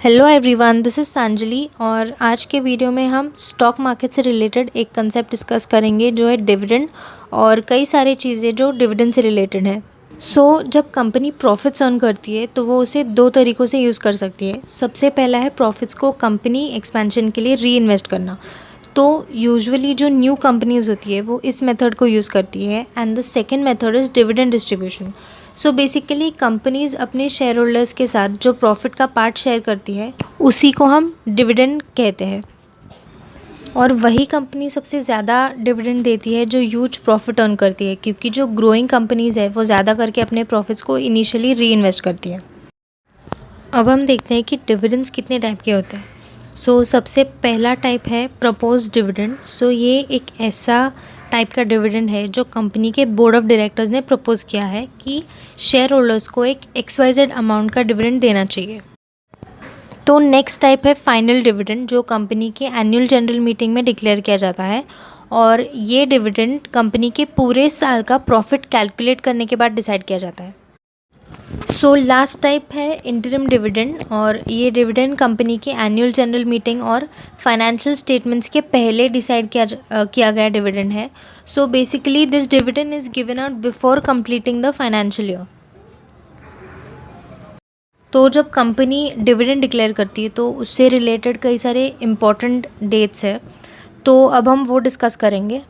Hello everyone, this is सांजलि और आज के वीडियो में हम स्टॉक मार्केट से रिलेटेड एक कंसेप्ट डिस्कस करेंगे जो है डिविडेंड और कई सारी चीज़ें जो डिविडेंड से रिलेटेड हैं। जब कंपनी प्रॉफिट्स अर्न करती है तो वो उसे दो तरीक़ों से यूज़ कर सकती है। सबसे पहला है प्रॉफिट्स को कंपनी एक्सपेंशन के लिए री इन्वेस्ट करना। तो यूजुअली जो न्यू कंपनीज़ होती है वो इस मेथड को यूज़ करती है and the second method is dividend distribution. Basically companies अपने शेयर होल्डर्स के साथ जो प्रॉफिट का पार्ट शेयर करती है उसी को हम डिविडेंड कहते हैं। और वही कंपनी सबसे ज़्यादा डिविडेंड देती है जो ह्यूज प्रॉफिट अर्न करती है, क्योंकि जो ग्रोइंग कंपनीज़ है वो ज़्यादा करके अपने प्रॉफिट्स को इनिशियली री इन्वेस्ट करती है। अब हम देखते हैं कि डिविडेंड्स कितने टाइप के होते हैं। सबसे पहला टाइप है प्रपोज डिविडेंड। ये एक ऐसा टाइप का डिविडेंड है जो कंपनी के बोर्ड ऑफ डायरेक्टर्स ने प्रपोज किया है कि शेयर होल्डर्स को एक XYZ अमाउंट का डिविडेंड देना चाहिए। तो नेक्स्ट टाइप है फाइनल डिविडेंड, जो कंपनी के एनुअल जनरल मीटिंग में डिक्लेयर किया जाता है और ये डिविडेंड कंपनी के पूरे साल का प्रॉफिट कैलकुलेट करने के बाद डिसाइड किया जाता है। लास्ट टाइप है इंटरिम डिविडेंड और ये डिविडेंड कंपनी के एनुअल जनरल मीटिंग और फाइनेंशियल स्टेटमेंट्स के पहले डिसाइड किया गया डिविडेंड है। Basically this dividend is given out before completing the financial year. जब कंपनी डिविडेंड डिक्लेयर करती है तो उससे रिलेटेड कई सारे इम्पॉर्टेंट डेट्स है, तो अब हम वो डिस्कस करेंगे।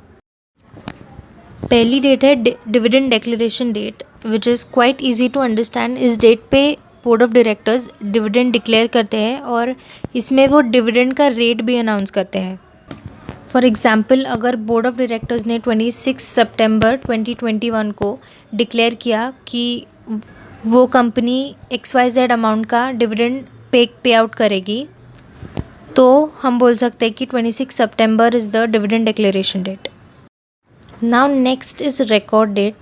पहली डेट है dividend declaration date, which is quite easy to understand. इस डेट पे board of directors dividend declare करते हैं और इसमें वो डिविडेंड का रेट भी अनाउंस करते हैं। फॉर एग्ज़ाम्पल, अगर बोर्ड ऑफ डायरेक्टर्स ने 26 सितंबर 2021 को डिक्लेयर किया कि वो कंपनी XYZ अमाउंट का डिविडेंड पे आउट करेगी, तो हम बोल सकते हैं कि 26 September is the dividend declaration date. Now next is record date.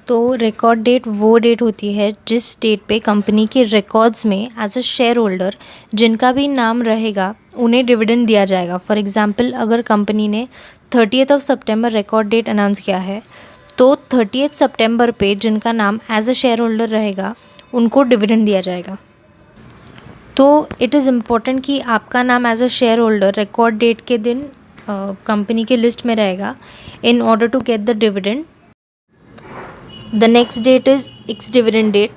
Record date वो डेट होती है जिस डेट पे कंपनी के रिकॉर्ड्स में एज अ शेयर होल्डर जिनका भी नाम रहेगा उन्हें डिविडेंड दिया जाएगा। फॉर एग्ज़ाम्पल, अगर कंपनी ने 30 सितंबर रिकॉर्ड डेट अनाउंस किया है तो 30 सितंबर पे जिनका नाम एज अ शेयर होल्डर रहेगा उनको डिविडेंड दिया जाएगा। तो इट इज़ इम्पॉर्टेंट कि आपका नाम as a share holder record date के दिन कंपनी के लिस्ट में रहेगा in order to get the dividend. The next date is ex dividend date.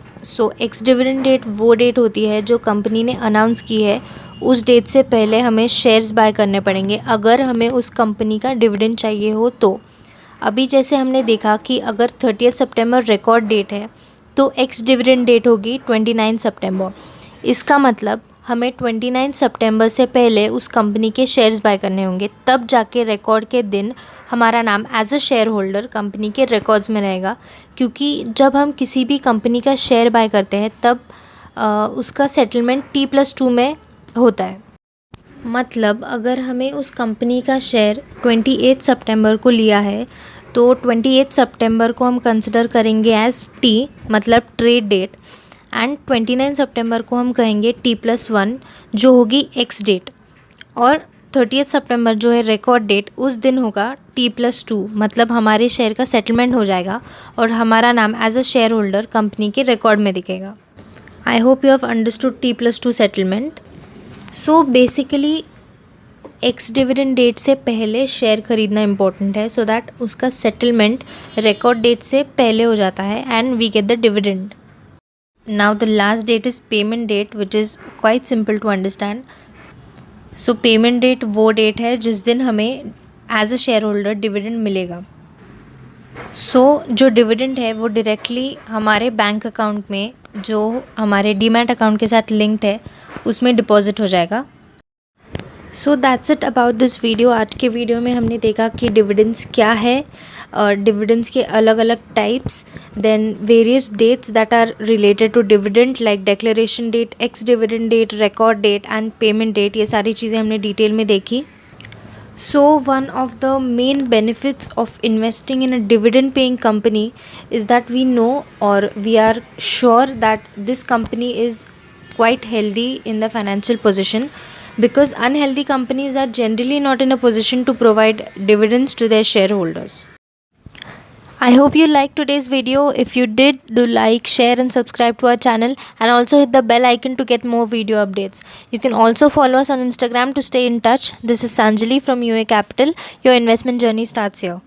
ex dividend date वो डेट होती है जो कंपनी ने अनाउंस की है उस डेट से पहले हमें शेयर्स बाय करने पड़ेंगे अगर हमें उस कंपनी का डिविडेंड चाहिए हो। तो अभी जैसे हमने देखा कि अगर 30 सितंबर रिकॉर्ड डेट है तो एक्स डिविडेंड डेट होगी 29 सितंबर। इसका मतलब हमें 29 सितंबर से पहले उस कंपनी के शेयर्स बाय करने होंगे, तब जाके रिकॉर्ड के दिन हमारा नाम as a share holder company के रिकॉर्ड्स में रहेगा। क्योंकि जब हम किसी भी कंपनी का शेयर बाय करते हैं तब उसका सेटलमेंट T+2 में होता है। मतलब अगर हमें उस कंपनी का शेयर 28 सितंबर को लिया है तो 28 सितंबर को हम कंसिडर करेंगे एज T, मतलब ट्रेड डेट, एंड 29 सितंबर को हम कहेंगे T+1 जो होगी एक्स डेट, और 30 सितंबर जो है रिकॉर्ड डेट उस दिन होगा T+2, मतलब हमारे शेयर का सेटलमेंट हो जाएगा और हमारा नाम as a share holder company के रिकॉर्ड में दिखेगा। I hope you have understood T+2 settlement. Basically ex dividend date से पहले शेयर खरीदना इम्पोर्टेंट है सो दैट उसका सेटलमेंट रिकॉर्ड डेट से पहले हो जाता है and we get the dividend. Now the last date is payment date, which is quite simple to understand. Payment date वो डेट है जिस दिन हमें as a share holder dividend मिलेगा। जो डिविडेंड है वो डायरेक्टली हमारे बैंक अकाउंट में जो हमारे डीमैट अकाउंट के साथ लिंक्ड है उसमें डिपॉजिट हो जाएगा। That's it about this video. आज के वीडियो में हमने देखा कि डिविडेंड्स क्या है, डिविडेंड्स के अलग अलग types, then various dates that are related to dividend like declaration date, ex dividend date, record date and payment date. ये सारी चीज़ें हमने डिटेल में देखी। One of the main benefits of investing in a dividend paying company is that we know or we are sure that this company is quite healthy in the financial position, because unhealthy companies are generally not in a position to provide dividends to their shareholders. I hope you liked today's video. If you did, do like, share and subscribe to our channel, and also hit the bell icon to get more video updates. You can also follow us on Instagram to stay in touch. This is Sanjali from UA Capital. Your investment journey starts here.